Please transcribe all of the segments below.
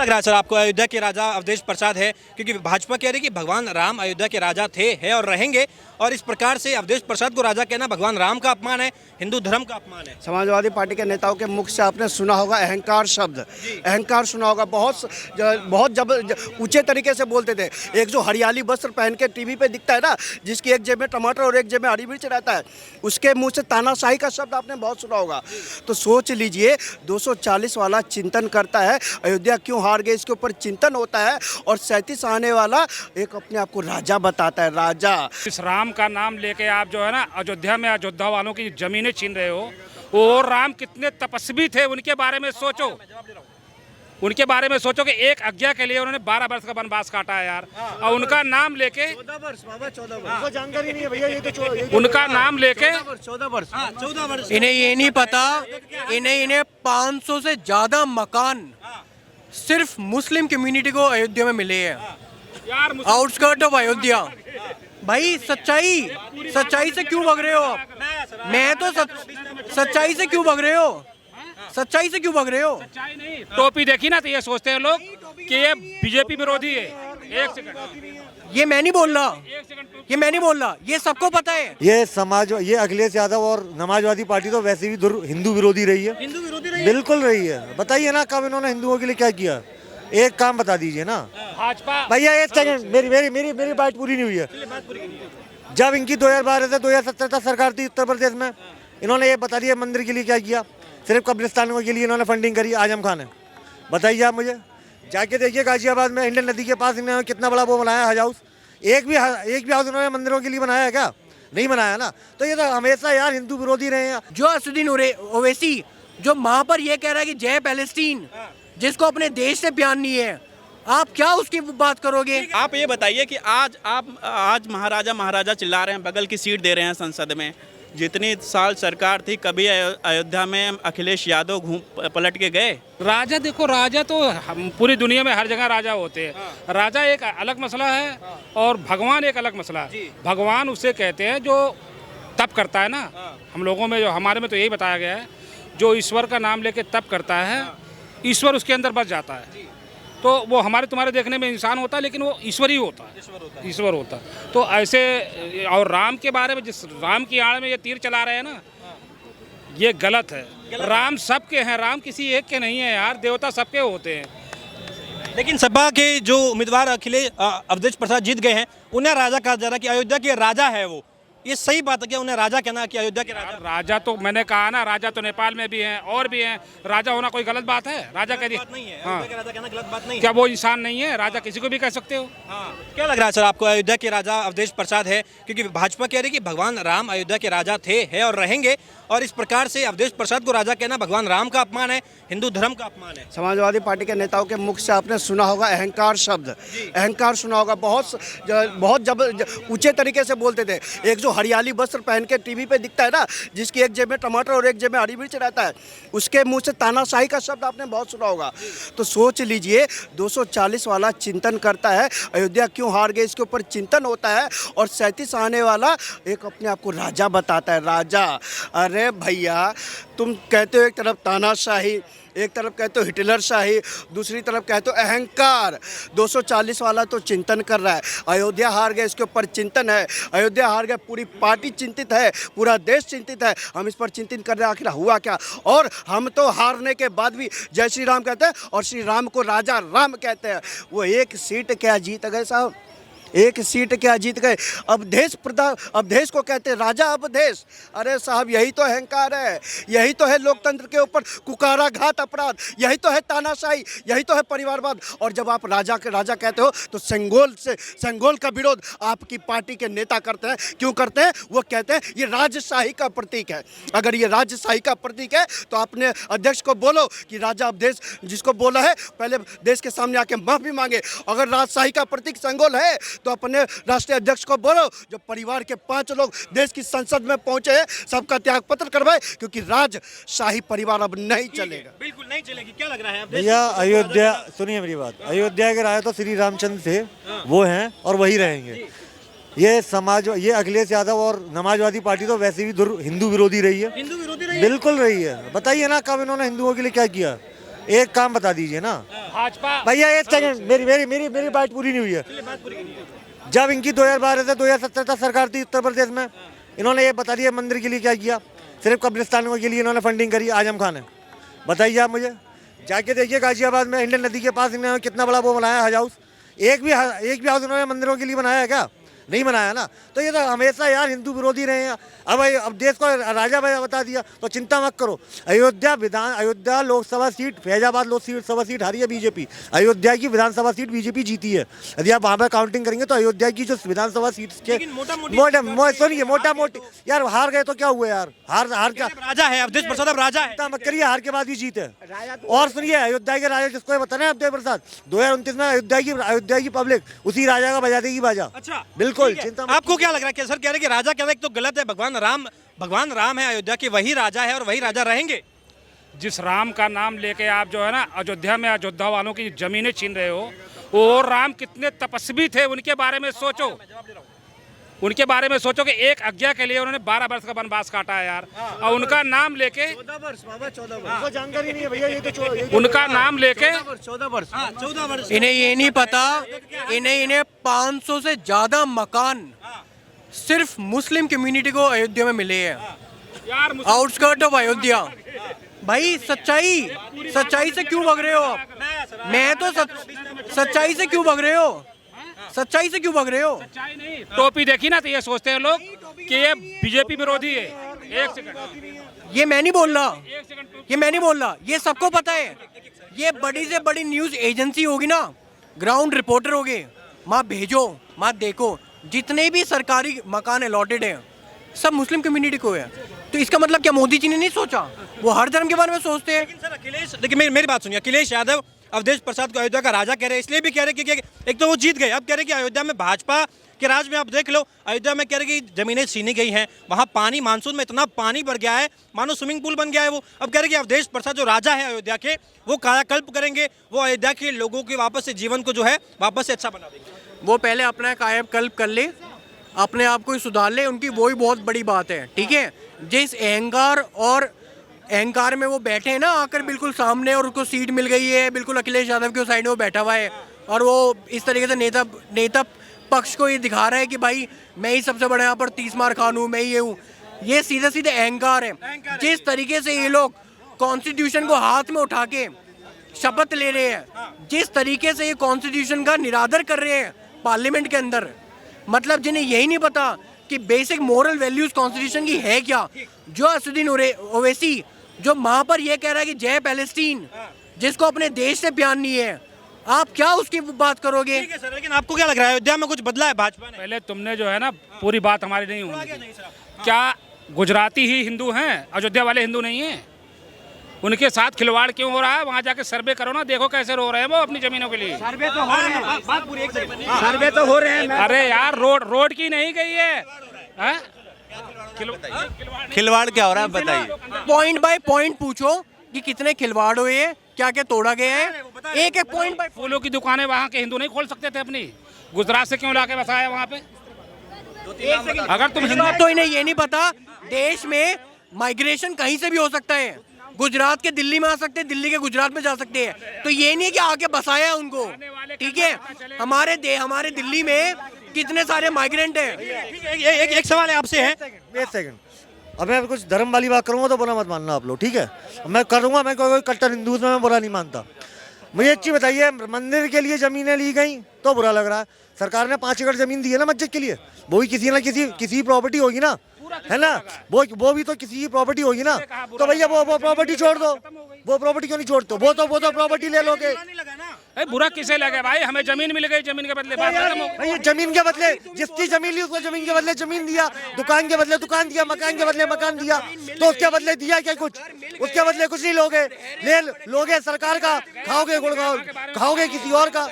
लग रहा है सर आपको अयोध्या के राजा अवधेश प्रसाद है? क्योंकि भाजपा कह रही है कि भगवान राम अयोध्या के राजा थे, है और रहेंगे, और इस प्रकार से अवधेश प्रसाद को राजा कहना भगवान राम का अपमान है, हिंदू धर्म का अपमान है। समाजवादी पार्टी के नेताओं के मुख से आपने सुना होगा अहंकार शब्द, अहंकार सुना होगा। बहुत जब ऊंचे तरीके से बोलते थे। एक जो हरियाली वस्त्र पहन के टीवी पे दिखता है ना, जिसकी एक जेब में टमाटर और एक जेब में हरी मिर्च रहता है, उसके मुंह से तानाशाही का शब्द आपने बहुत सुना होगा। तो सोच लीजिए 240 वाला चिंतन करता है अयोध्या क्यों हार गए, इसके ऊपर चिंतन होता है, और 37 आने वाला एक अपने आप को राजा बताता है, राजा। इस राम का नाम लेके आप जो है ना अयोध्या में अयोध्या वालों की जमीनें छीन रहे हो। वो राम कितने तपस्वी थे, उनके बारे में सोचो, उनके बारे में सोचो कि एक आज्ञा के लिए उन्होंने 12 वर्ष का वनवास काटा है यार। और उनका नाम लेके 14 वर्ष बाबा, 14 वर्ष जानकारी नहीं है भैया, ये तो उनका नाम लेके 14 वर्ष। इन्हें ये नहीं पता, इन्हें 500 से ज्यादा मकान सिर्फ मुस्लिम कम्युनिटी को अयोध्या में मिले हैं, आउटस्कर्ट ऑफ अयोध्या। भाई सच्चाई से क्यों भाग रहे हो आप? मैं तो सच्चाई से क्यों भाग रहे हो? सच्चाई से क्यों भाग रहे हो? टोपी देखी ना तो ये सोचते हैं लोग कि ये बीजेपी विरोधी है। एक सेकंड, ये मैं नहीं बोल रहा, ये सबको पता है। ये समाज, ये अखिलेश यादव और समाजवादी पार्टी तो वैसे भी हिंदू विरोधी रही है, बिल्कुल रही है। बताइए ना कब इन्होंने हिंदुओं के लिए क्या किया, एक काम बता दीजिए ना भाजपा। भैया एक सेकंड, मेरी बात पूरी नहीं हुई है। जब इनकी 2012 से 2017 तक सरकार थी उत्तर प्रदेश में, इन्होंने ये बता दिया मंदिर के लिए क्या किया, सिर्फ कब्रिस्तानों के लिए इन्होंने फंडिंग करी आजम खान ने। बताइए आप मुझे, जाके देखिए गाजियाबाद में इंडियन नदी के पास इन्होंने कितना बड़ा वो बनाया हज हाउस। एक भी हाउस इन्होंने मंदिरों के लिए बनाया है क्या? नहीं बनाया ना। तो ये तो हमेशा यार हिंदू विरोधी रहे हैं। जो असदुद्दीन ओवैसी जो वहाँ पर ये कह रहा है कि जय पैलेस्टीन, जिसको अपने देश से प्यार नहीं है, आप क्या उसकी बात करोगे? आप ये बताइए कि आज महाराजा चिल्ला रहे हैं, बगल की सीट दे रहे हैं संसद में। जितनी साल सरकार थी, कभी अयोध्या में अखिलेश यादव घूम पलट के गए? राजा देखो, राजा तो पूरी दुनिया में हर जगह राजा होते हैं। राजा एक अलग मसला है और भगवान एक अलग मसला है। भगवान उसे कहते हैं जो तप करता है ना। हम लोगों में, जो हमारे में तो यही बताया गया है, जो ईश्वर का नाम लेके तप करता है, ईश्वर उसके अंदर बस जाता है। तो वो हमारे तुम्हारे देखने में इंसान होता है, लेकिन वो ईश्वर ही होता है, ईश्वर होता है। तो ऐसे, और राम के बारे में, जिस राम की आड़ में ये तीर चला रहे हैं ना, ये गलत है। राम सबके हैं, राम किसी एक के नहीं है यार, देवता सबके होते हैं। लेकिन सपा के जो उम्मीदवार अखिलेश अवधेश प्रसाद जीत गए हैं, उन्हें राजा कहा जा रहा है कि अयोध्या के राजा है वो। ये सही बात है क्या, उन्हें राजा कहना कि अयोध्या के राजा? राजा तो मैंने कहा ना, राजा तो नेपाल में भी हैं और भी हैं। राजा होना कोई गलत बात है? राजा कह दिया नहीं है, हाँ। अयोध्या के राजा कहना गलत बात नहीं है। क्या वो इंसान नहीं है? राजा किसी को भी कह सकते हो। हाँ। क्या लग रहा है सर आपको अयोध्या के राजा अवधेश प्रसाद है? क्योंकि भाजपा कह रही है कि भगवान राम अयोध्या के राजा थे, है और रहेंगे, और इस प्रकार से अवधेश प्रसाद को राजा कहना भगवान राम का अपमान है, हिंदू धर्म का अपमान है। समाजवादी पार्टी के नेताओं के मुख से आपने सुना होगा अहंकार शब्द, अहंकार सुना होगा। बहुत जब ऊंचे तरीके से बोलते थे। एक जो हरियाली वस्त्र पहन के टीवी पे दिखता है ना, जिसकी एक जेब में टमाटर और एक जेब में हरी मिर्च रहता है, उसके मुंह से तानाशाही का शब्द आपने बहुत सुना होगा। तो सोच लीजिए 240 वाला चिंतन करता है अयोध्या क्यों हार गए, इसके ऊपर चिंतन होता है, और 37 आने वाला एक अपने आप को राजा बताता है, राजा। अरे भैया, तुम कहते हो एक तरफ तानाशाही, एक तरफ कहते हो हिटलर शाही, दूसरी तरफ कहते हो अहंकार। 240 वाला तो चिंतन कर रहा है, अयोध्या हार गए इसके ऊपर चिंतन है। अयोध्या हार गए, पूरी पार्टी चिंतित है, पूरा देश चिंतित है। हम इस पर चिंतित कर रहे हैं आखिर हुआ क्या। और हम तो हारने के बाद भी जय श्री राम कहते हैं, और श्री राम को राजा राम कहते हैं। वो एक सीट क्या जीत गए साहब, एक सीट क्या जीत गए। अवधेश को कहते हैं राजा अवधेश। अरे साहब, यही तो अहंकार है, यही तो है लोकतंत्र के ऊपर कुकाराघात अपराध, यही तो है तानाशाही, यही तो है परिवारवाद। और जब आप राजा कहते हो तो सेंगोल का विरोध आपकी पार्टी के नेता करते हैं। क्यों करते हैं? वो कहते हैं ये राजशाही का प्रतीक है। अगर ये राजशाही का प्रतीक है तो अपने अध्यक्ष को बोलो कि राजा अवधेश जिसको बोला है पहले देश के सामने आके माफी मांगे। अगर राजशाही का प्रतीक सेंगोल है तो अपने राष्ट्रीय अध्यक्ष को बोलो, जो परिवार के 5 लोग देश की संसद में पहुंचे हैं, सबका त्यागपत्र करवाए, क्योंकि राजशाही परिवार अब नहीं चलेगा। बिल्कुल नहीं चलेगी। क्या लग रहा है भैया? अयोध्या, सुनिए मेरी बात, अयोध्या के राजा तो श्री रामचंद्र थे, वो हैं और वही रहेंगे। ये अखिलेश यादव और समाजवादी पार्टी तो वैसे भी हिंदू विरोधी रही है, बिल्कुल रही है। बताइए ना कब इन्होंने हिंदुओं के लिए क्या किया, एक काम बता दीजिए ना भाजपा भैया एक सेकंड, मेरी मेरी मेरी मेरी बात पूरी नहीं हुई है। जब इनकी 2012 से 2017 तक सरकार थी उत्तर प्रदेश में, इन्होंने ये बता दिया मंदिर के लिए क्या किया, सिर्फ कब्रिस्तानों के लिए इन्होंने फंडिंग करी आजम खान ने। बताइए आप मुझे, जाके देखिए गाजियाबाद में इंडियन नदी के पास इन्होंने कितना बड़ा वो बनाया हज हाउस। एक भी हाउस इन्होंने मंदिरों के लिए बनाया है क्या? नहीं बनाया ना। तो ये तो हमेशा यार हिंदू विरोधी रहे हैं। अब देश को राजा भाई बता दिया तो चिंता मत करो। अयोध्या लोकसभा सीट, फैजाबाद लोकसभा सीट हारी है बीजेपी, अयोध्या की विधानसभा सीट बीजेपी जीती है। यदि आप वहाँ पर काउंटिंग करेंगे तो अयोध्या की जो विधानसभा सीट के सुनिए मोटा मोटी यार हार गए तो क्या हुआ यार, हार क्या राजा है अवधेश प्रसाद, अब राजा है। चिंता मत करिए, हार के बाद ही जीते। और सुनिए, अयोध्या के राजा जिसको बताना है अवधेश प्रसाद, 2029 में अयोध्या की पब्लिक उसी राजा का बजा देगी बाजा। अच्छा, बिल्कुल चिंता मत। आपको क्या लग रहा है कि सर कह रहे हैं कि राजा कह रहे हैं तो गलत है, भगवान राम है अयोध्या के, वही राजा है और वही राजा रहेंगे। जिस राम का नाम लेके आप जो है ना अयोध्या में अयोध्या वालों की जमीनें छीन रहे हो, वो राम कितने तपस्वी थे, उनके बारे में सोचो। उनके बारे में सोचो कि एक आज्ञा के लिए उन्होंने 12 वर्ष का वनवास काटा है यार। और उनका नाम लेके 14 वर्ष जानकारी नहीं है भैया, ये तो उनका नाम लेके 14 वर्ष इन्हें ये नहीं पता, इन्हें 500 से ज्यादा मकान सिर्फ मुस्लिम कम्युनिटी को अयोध्या में मिले हैं, यार आउटस्कर्ट ऑफ अयोध्या। भाई सच्चाई से क्यों भाग रहे हो आप? मैं तो सच्चाई से क्यों भाग रहे हो? सच्चाई से क्यों भाग रहे हो? सच्चाई नहीं, टोपी देखी ना तो ये सोचते हैं लोग कि ये बीजेपी विरोधी है। एक सेकंड, ये मैं नहीं बोल रहा, ये सबको पता है। ये बड़ी से बड़ी न्यूज एजेंसी होगी ना, ग्राउंड रिपोर्टर होगे, वहाँ भेजो, वहाँ देखो, जितने भी सरकारी मकान अलॉटेड हैं सब मुस्लिम कम्युनिटी को है। तो इसका मतलब क्या मोदी जी ने नहीं सोचा? वो हर धर्म के बारे में सोचते हैं। सर अखिलेश, देखिए मेरी बात सुनिए, अखिलेश यादव अवधेश प्रसाद को अयोध्या का राजा कह रहे हैं, इसलिए भी कह रहे हैं कि एक तो वो जीत गए, अब कह रहे हैं कि अयोध्या में भाजपा के राज में आप देख लो, अयोध्या में कह रहे कि जमीनें छीनी गई हैं, वहाँ पानी मानसून में इतना पानी भर गया है, मानो स्विमिंग पूल बन गया है वो। अब कह रहे कि अवधेश प्रसाद जो राजा है अयोध्या के, वो कायाकल्प करेंगे, वो अयोध्या के लोगों के वापस से जीवन को जो है वापस से अच्छा बना देंगे। वो पहले अपना कायाकल्प कर ले, अपने आप को सुधार ले, उनकी वही बहुत बड़ी बात है। ठीक है, जिस अहंकार में वो बैठे हैं ना आकर बिल्कुल सामने, और उसको सीट मिल गई है, बिल्कुल अखिलेश यादव के साइड में वो बैठा हुआ है, और वो इस तरीके से नेता पक्ष को ये दिखा रहा है कि भाई मैं ही सबसे बड़ा यहाँ पर 30 मार खान हूँ, मैं ही ये हूँ। ये सीधे सीधे अहंकार है। जिस तरीके से ये लोग कॉन्स्टिट्यूशन को हाथ में उठा के शपथ ले रहे हैं, जिस तरीके से ये कॉन्स्टिट्यूशन का निरादर कर रहे हैं पार्लियामेंट के अंदर, मतलब जिन्हें यही नहीं पता कि बेसिक मोरल वैल्यूज कॉन्स्टिट्यूशन की है क्या। जो असदुद्दीन ओवैसी जो वहां पर ये कह रहा है कि जय पैलेस्टीन, जिसको अपने देश से प्यार नहीं है, आप क्या उसकी बात करोगे? ठीक है सर, लेकिन आपको क्या लग रहा है अयोध्या में कुछ बदला है भाजपा ने? पहले तुमने जो है ना पूरी बात हमारी नहीं होनी। क्या गुजराती ही हिंदू हैं, अयोध्या वाले हिंदू नहीं हैं? उनके साथ खिलवाड़ क्यों हो रहा है? वहाँ जाके सर्वे करो ना, देखो कैसे रो रहे हैं वो अपनी जमीनों के लिए। सर्वे तो हो रहे हैं, बात पूरी, एक सेकंड, सर्वे तो हो रहे हैं। अरे यार रोड की नहीं गई है, खिलवाड़ क्या हो रहा है बताइए। पॉइंट बाय पॉइंट पूछो कि कितने खिलवाड़ हुए हैं, क्या क्या तोड़ा गया है, एक एक पॉइंट बाय। फूलों की दुकानें वहाँ के हिंदू नहीं खोल सकते थे अपनी? गुजरात से क्यों लाके बसाया वहाँ पे? अगर तुम हिंदू तो इन्हें ये नहीं पता, देश में माइग्रेशन कहीं से भी हो सकता है। गुजरात के दिल्ली में आ सकते हैं, दिल्ली के गुजरात में जा सकते हैं। तो ये नहीं है कि आके बसाया है उनको। ठीक है, हमारे दिल्ली में कितने सारे माइग्रेंट हैं। एक सवाल है आपसे है, एक सेकंड, अब मैं कुछ धर्म वाली बात करूंगा तो बुरा मत मानना आप लोग, ठीक है? मैं करूंगा, मैं कोई कट्टर हिंदू में मैं बुरा नहीं मानता। मुझे एक चीज़ बताइए, मंदिर के लिए जमीनें ली गई तो बुरा लग रहा है। सरकार ने 5 एकड़ जमीन दी है ना मस्जिद के लिए, वो भी किसी ना किसी प्रॉपर्टी होगी ना, है ना? वो भी तो किसी की प्रॉपर्टी होगी ना। तो भैया वो प्रॉपर्टी छोड़ दो, वो प्रॉपर्टी क्यों नहीं छोड़ते? वो तो प्रॉपर्टी ले लोगे। बुरा किसे लगे भाई? हमें जमीन मिल गई, जमीन के बदले बात खत्म हो गई। भैया जमीन के बदले जिसकी जमीन ली उसको जमीन के बदले जमीन दिया, दुकान के बदले दुकान दिया, मकान के बदले मकान दिया, तो उसके बदले दिया क्या कुछ? उसके बदले कुछ नहीं लोगे, ले लोगे सरकार का, खाओगे गुड़गांव, खाओगे किसी और का।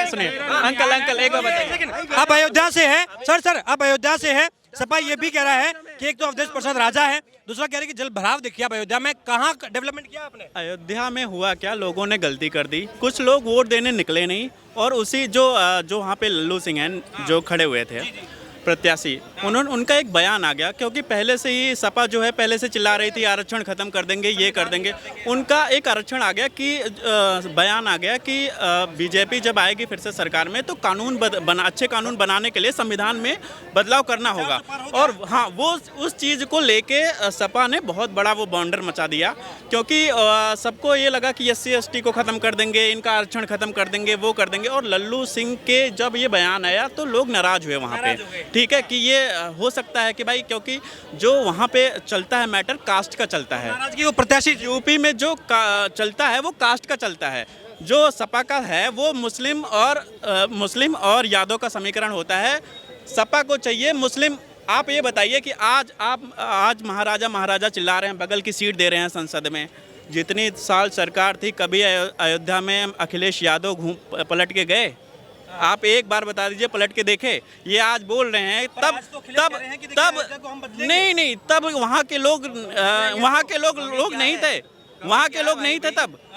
सुनिए अंकल एक बार बताइए। आप अयोध्या से है सर, आप अयोध्या से है। सपा ये भी कह रहा है कि एक तो अवधेश प्रसाद राजा है, दूसरा कह रहे हैं कि जल भराव देखिए आप अयोध्या में, कहाँ डेवलपमेंट किया आपने? अयोध्या में हुआ क्या, लोगों ने गलती कर दी, कुछ लोग वोट देने निकले नहीं, और उसी जो वहाँ पे लल्लू सिंह हैं जो खड़े हुए थे, प्रत्याशी, उन्होंने उनका एक बयान आ गया, क्योंकि पहले से ही सपा जो है पहले से चिल्ला रही थी आरक्षण खत्म कर देंगे, ये कर देंगे। उनका एक आरक्षण आ गया कि बयान आ गया कि बीजेपी जब आएगी फिर से सरकार में तो अच्छे कानून बनाने के लिए संविधान में बदलाव करना होगा। और हाँ, वो उस चीज़ को लेके सपा ने बहुत बड़ा वो बॉन्डर मचा दिया, क्योंकि सबको ये लगा कि SC/ST को ख़त्म कर देंगे, इनका आरक्षण ख़त्म कर देंगे, वो कर देंगे। और लल्लू सिंह के जब ये बयान आया तो लोग नाराज़ हुए वहाँ पे, ठीक है, कि ये हो सकता है कि भाई, क्योंकि जो वहाँ पे चलता है मैटर कास्ट का चलता है। नाराजगी वो प्रत्याशी यूपी में जो चलता है वो कास्ट का चलता है, जो सपा का है वो मुस्लिम और यादव का समीकरण होता है। सपा को चाहिए मुस्लिम। आप ये बताइए कि आज महाराजा चिल्ला रहे हैं, बगल की सीट दे रहे हैं संसद में। जितनी साल सरकार थी, कभी अयोध्या में अखिलेश यादव पलट के गए? आप एक बार बता दीजिए, पलट के देखे? ये आज बोल रहे हैं, तब नहीं, तब वहाँ के लोग नहीं थे, वहाँ के लोग नहीं थे तब।